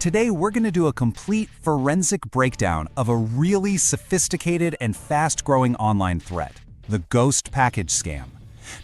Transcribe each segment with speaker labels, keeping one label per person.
Speaker 1: Today, we're going to do a complete forensic breakdown of a really sophisticated and fast-growing online threat, the ghost package scam.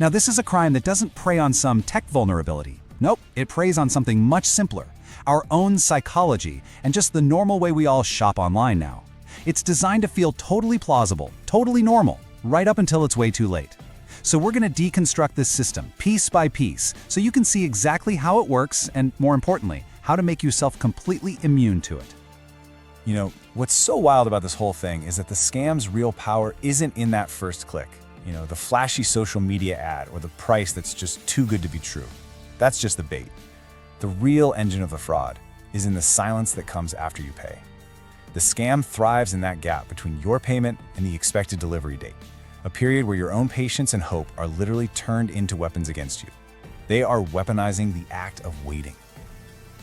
Speaker 1: Now, this is a crime that doesn't prey on some tech vulnerability. Nope, it preys on something much simpler, our own psychology and just the normal way we all shop online now. It's designed to feel totally plausible, totally normal, right up until it's way too late. So we're going to deconstruct this system piece by piece so you can see exactly how it works and, more importantly, how to make yourself completely immune to it.
Speaker 2: You know, what's so wild about this whole thing is that the scam's real power isn't in that first click. You know, the flashy social media ad or the price that's just too good to be true. That's just the bait. The real engine of the fraud is in the silence that comes after you pay. The scam thrives in that gap between your payment and the expected delivery date, a period where your own patience and hope are literally turned into weapons against you. They are weaponizing the act of waiting.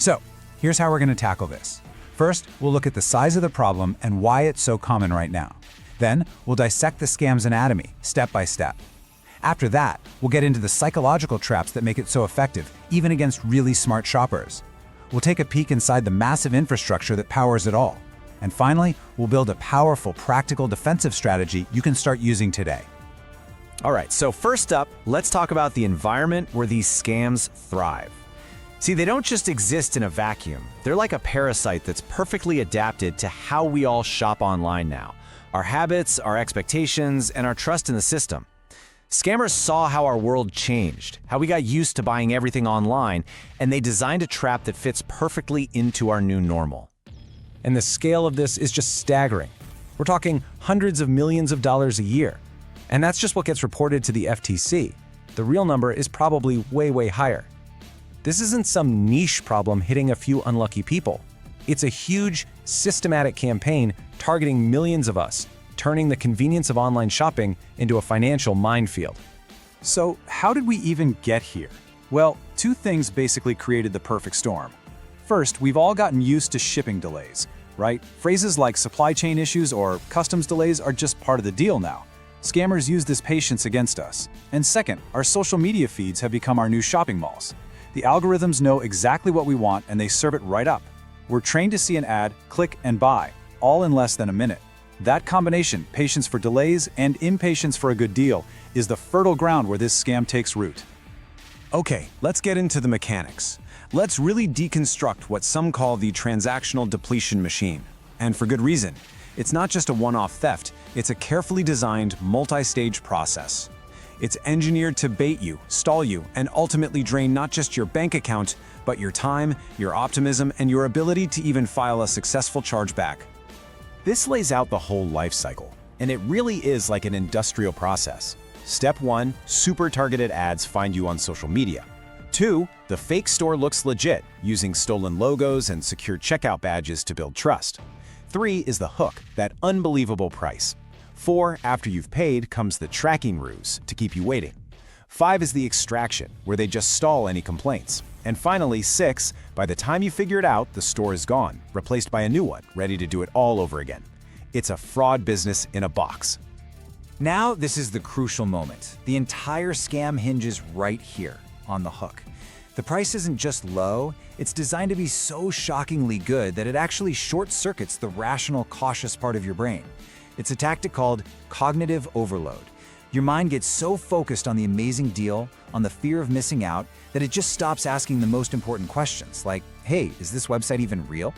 Speaker 1: So, here's how we're going to tackle this. First, we'll look at the size of the problem and why it's so common right now. Then, we'll dissect the scam's anatomy, step by step. After that, we'll get into the psychological traps that make it so effective, even against really smart shoppers. We'll take a peek inside the massive infrastructure that powers it all. And finally, we'll build a powerful, practical defensive strategy you can start using today.
Speaker 3: All right, so first up, let's talk about the environment where these scams thrive. See, they don't just exist in a vacuum. They're like a parasite that's perfectly adapted to how we all shop online now. Our habits, our expectations, and our trust in the system. Scammers saw how our world changed, how we got used to buying everything online, and they designed a trap that fits perfectly into our new normal.
Speaker 2: And the scale of this is just staggering. We're talking hundreds of millions of dollars a year. And that's just what gets reported to the FTC. The real number is probably way, way higher. This isn't some niche problem hitting a few unlucky people. It's a huge, systematic campaign targeting millions of us, turning the convenience of online shopping into a financial minefield.
Speaker 1: So, how did we even get here? Well, two things basically created the perfect storm. First, we've all gotten used to shipping delays, right? Phrases like supply chain issues or customs delays are just part of the deal now. Scammers use this patience against us. And second, our social media feeds have become our new shopping malls. The algorithms know exactly what we want and they serve it right up. We're trained to see an ad, click, and buy, all in less than a minute. That combination, patience for delays and impatience for a good deal, is the fertile ground where this scam takes root.
Speaker 2: Okay, let's get into the mechanics. Let's really deconstruct what some call the transactional depletion machine. And for good reason. It's not just a one-off theft, it's a carefully designed, multi-stage process. It's engineered to bait you, stall you, and ultimately drain not just your bank account, but your time, your optimism, and your ability to even file a successful chargeback.
Speaker 3: This lays out the whole life cycle, and it really is like an industrial process. Step 1, super targeted ads find you on social media. 2, the fake store looks legit, using stolen logos and secure checkout badges to build trust. 3 is the hook, that unbelievable price. 4, after you've paid, comes the tracking ruse to keep you waiting. 5 is the extraction, where they just stall any complaints. And finally, 6, by the time you figure it out, the store is gone, replaced by a new one, ready to do it all over again. It's a fraud business in a box.
Speaker 4: Now, this is the crucial moment. The entire scam hinges right here, on the hook. The price isn't just low, it's designed to be so shockingly good that it actually short-circuits the rational, cautious part of your brain. It's a tactic called cognitive overload. Your mind gets so focused on the amazing deal, on the fear of missing out, that it just stops asking the most important questions, like, hey, is this website even real?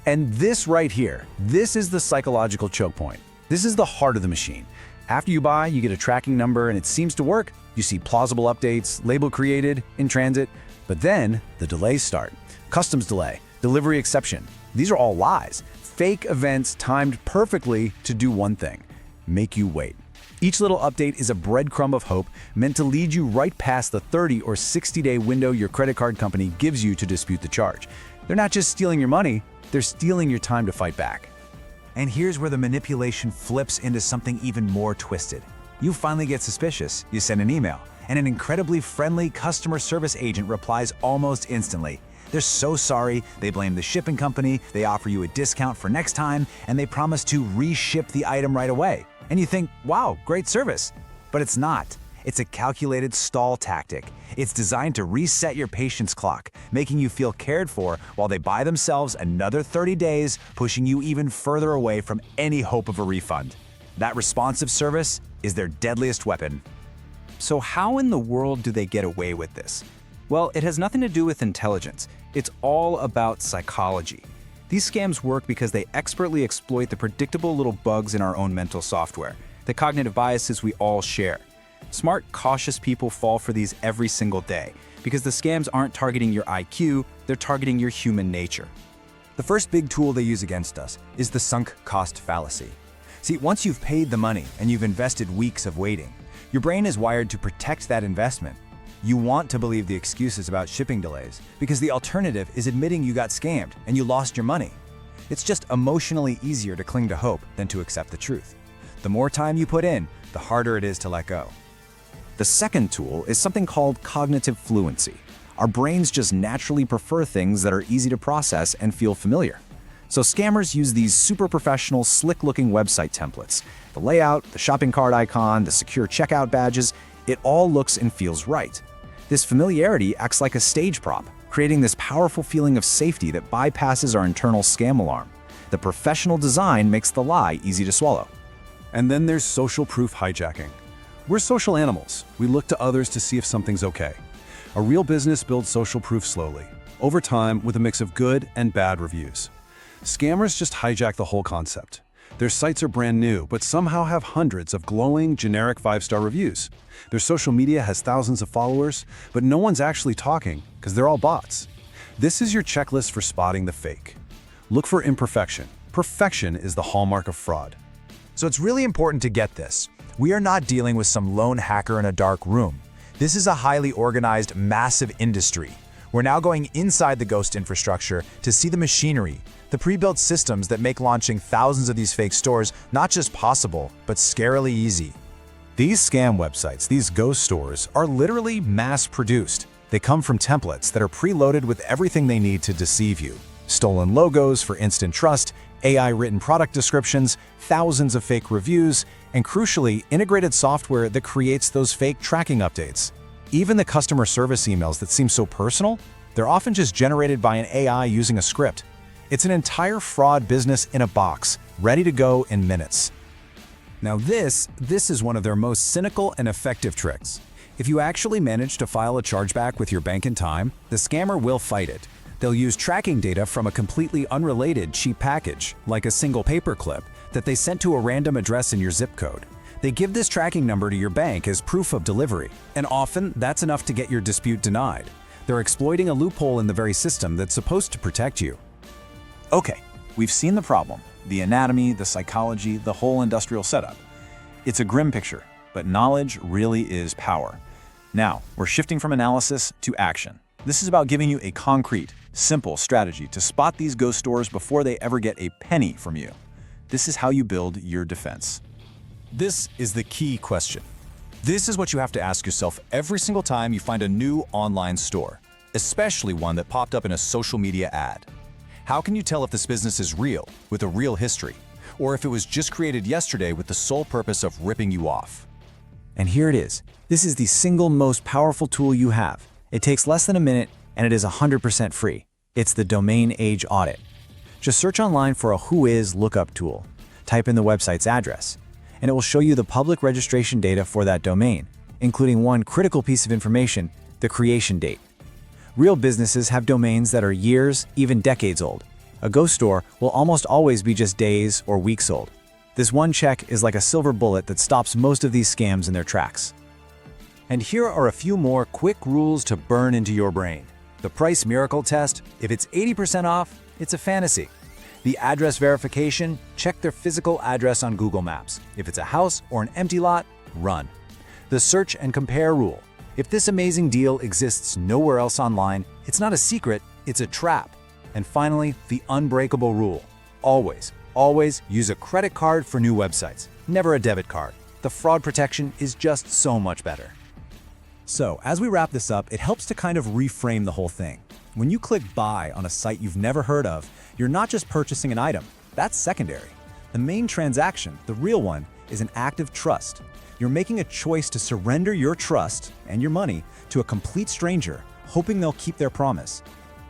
Speaker 1: And this right here, this is the psychological choke point. This is the heart of the machine. After you buy, you get a tracking number and it seems to work. You see plausible updates, label created, in transit, but then the delays start. Customs delay, delivery exception. These are all lies. Fake events timed perfectly to do one thing, make you wait. Each little update is a breadcrumb of hope meant to lead you right past the 30 or 60-day window your credit card company gives you to dispute the charge. They're not just stealing your money, they're stealing your time to fight back.
Speaker 4: And here's where the manipulation flips into something even more twisted. You finally get suspicious, you send an email, and an incredibly friendly customer service agent replies almost instantly. They're so sorry, they blame the shipping company, they offer you a discount for next time, and they promise to reship the item right away. And you think, wow, great service. But it's not. It's a calculated stall tactic. It's designed to reset your patient's clock, making you feel cared for while they buy themselves another 30 days, pushing you even further away from any hope of a refund. That responsive service is their deadliest weapon. So how in the world do they get away with this? Well, it has nothing to do with intelligence. It's all about psychology. These scams work because they expertly exploit the predictable little bugs in our own mental software, the cognitive biases we all share. Smart, cautious people fall for these every single day because the scams aren't targeting your IQ, they're targeting your human nature.
Speaker 3: The first big tool they use against us is the sunk cost fallacy. See, once you've paid the money and you've invested weeks of waiting, your brain is wired to protect that investment. You want to believe the excuses about shipping delays because the alternative is admitting you got scammed and you lost your money. It's just emotionally easier to cling to hope than to accept the truth. The more time you put in, the harder it is to let go.
Speaker 1: The second tool is something called cognitive fluency. Our brains just naturally prefer things that are easy to process and feel familiar. So scammers use these super professional, slick-looking website templates. The layout, the shopping cart icon, the secure checkout badges, it all looks and feels right. This familiarity acts like a stage prop, creating this powerful feeling of safety that bypasses our internal scam alarm. The professional design makes the lie easy to swallow.
Speaker 5: And then there's social proof hijacking. We're social animals. We look to others to see if something's okay. A real business builds social proof slowly, over time with a mix of good and bad reviews. Scammers just hijack the whole concept. Their sites are brand new, but somehow have hundreds of glowing, generic 5-star reviews. Their social media has thousands of followers, but no one's actually talking because they're all bots. This is your checklist for spotting the fake. Look for imperfection. Perfection is the hallmark of fraud.
Speaker 2: So it's really important to get this. We are not dealing with some lone hacker in a dark room. This is a highly organized, massive industry. We're now going inside the ghost infrastructure to see the machinery, the pre-built systems that make launching thousands of these fake stores not just possible, but scarily easy. These scam websites, these ghost stores, are literally mass-produced. They come from templates that are preloaded with everything they need to deceive you. Stolen logos for instant trust, AI-written product descriptions, thousands of fake reviews, and crucially, integrated software that creates those fake tracking updates. Even the customer service emails that seem so personal, they're often just generated by an AI using a script. It's an entire fraud business in a box, ready to go in minutes.
Speaker 1: Now this is one of their most cynical and effective tricks. If you actually manage to file a chargeback with your bank in time, the scammer will fight it. They'll use tracking data from a completely unrelated cheap package, like a single paperclip, that they sent to a random address in your zip code. They give this tracking number to your bank as proof of delivery, and often that's enough to get your dispute denied. They're exploiting a loophole in the very system that's supposed to protect you.
Speaker 3: Okay, we've seen the problem, the anatomy, the psychology, the whole industrial setup. It's a grim picture, but knowledge really is power. Now, we're shifting from analysis to action. This is about giving you a concrete, simple strategy to spot these ghost stores before they ever get a penny from you. This is how you build your defense.
Speaker 2: This is the key question. This is what you have to ask yourself every single time you find a new online store, especially one that popped up in a social media ad. How can you tell if this business is real, with a real history, or if it was just created yesterday with the sole purpose of ripping you off?
Speaker 1: And here it is. This is the single most powerful tool you have. It takes less than a minute, and it is 100% free. It's the Domain Age Audit. Just search online for a Whois lookup tool. Type in the website's address, and it will show you the public registration data for that domain, including one critical piece of information, the creation date. Real businesses have domains that are years, even decades old. A ghost store will almost always be just days or weeks old. This one check is like a silver bullet that stops most of these scams in their tracks.
Speaker 3: And here are a few more quick rules to burn into your brain. The price miracle test: if it's 80% off, it's a fantasy. The address verification: check their physical address on Google Maps. If it's a house or an empty lot, run. The search and compare rule: if this amazing deal exists nowhere else online, it's not a secret, it's a trap. And finally, the unbreakable rule: always use a credit card for new websites, never a debit card. The fraud protection is just so much better.
Speaker 2: So, as we wrap this up, it helps to kind of reframe the whole thing. When you click buy on a site you've never heard of, you're not just purchasing an item. That's secondary. The main transaction, the real one,
Speaker 4: is an act of trust. You're making a choice to surrender your trust and your money to a complete stranger, hoping they'll keep their promise.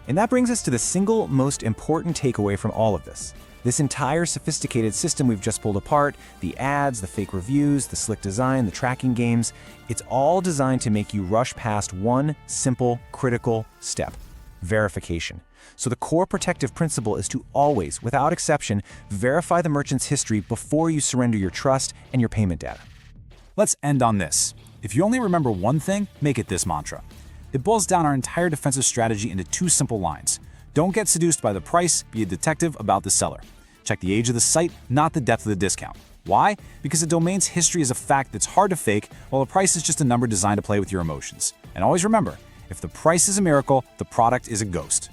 Speaker 4: And that brings us to the single most important takeaway from all of this. This entire sophisticated system we've just pulled apart, the ads, the fake reviews, the slick design, the tracking games, it's all designed to make you rush past one simple, critical step: verification. So the core protective principle is to always, without exception, verify the merchant's history before you surrender your trust and your payment data.
Speaker 2: Let's end on this. If you only remember one thing, make it this mantra. It boils down our entire defensive strategy into 2 simple lines. Don't get seduced by the price, be a detective about the seller. Check the age of the site, not the depth of the discount. Why? Because a domain's history is a fact that's hard to fake, while the price is just a number designed to play with your emotions. And always remember, if the price is a miracle, the product is a ghost.